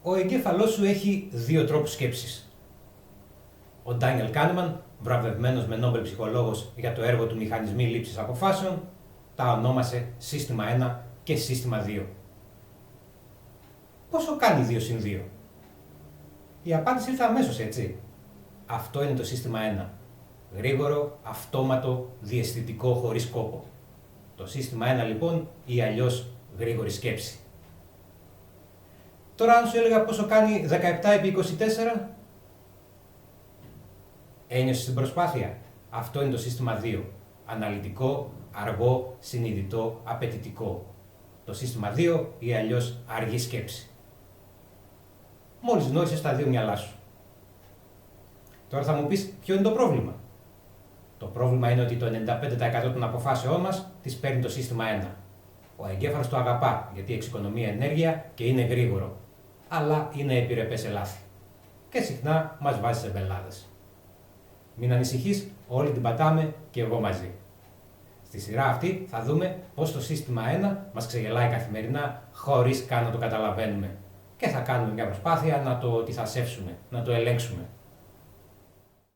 Ο εγκέφαλός σου έχει δύο τρόπους σκέψης. Ο Ντάνιελ Κάνεμαν, βραβευμένος με Νόμπελ ψυχολόγος για το έργο του «Μηχανισμοί λήψης αποφάσεων», τα ονόμασε σύστημα 1 και σύστημα 2. Πόσο κάνει 2 συν 2? Η απάντηση ήρθε αμέσως, έτσι. Αυτό είναι το σύστημα 1. Γρήγορο, αυτόματο, διαισθητικό, χωρίς κόπο. Το σύστημα 1 λοιπόν, ή αλλιώς γρήγορη σκέψη. Τώρα αν σου έλεγα πόσο κάνει 17 επί 24, ένιωσες την προσπάθεια. Αυτό είναι το σύστημα 2. Αναλυτικό, αργό, συνειδητό, απαιτητικό. Το σύστημα 2 ή αλλιώς αργή σκέψη. Μόλις γνώρισες τα δύο μυαλά σου. Τώρα θα μου πεις ποιο είναι το πρόβλημα. Το πρόβλημα είναι ότι το 95% των αποφάσεών μας τις παίρνει το σύστημα 1. Ο εγκέφαλος το αγαπά γιατί εξοικονομεί ενέργεια και είναι γρήγορο. Αλλά είναι επιρρεπές σε λάθη. Και συχνά μας βάζει σε μπελάδες. Μην ανησυχείς, όλοι την πατάμε και εγώ μαζί. Στη σειρά αυτή θα δούμε πώς το σύστημα 1 μας ξεγελάει καθημερινά χωρίς καν να το καταλαβαίνουμε. Και θα κάνουμε μια προσπάθεια να το τυθασεύσουμε, να το ελέγξουμε.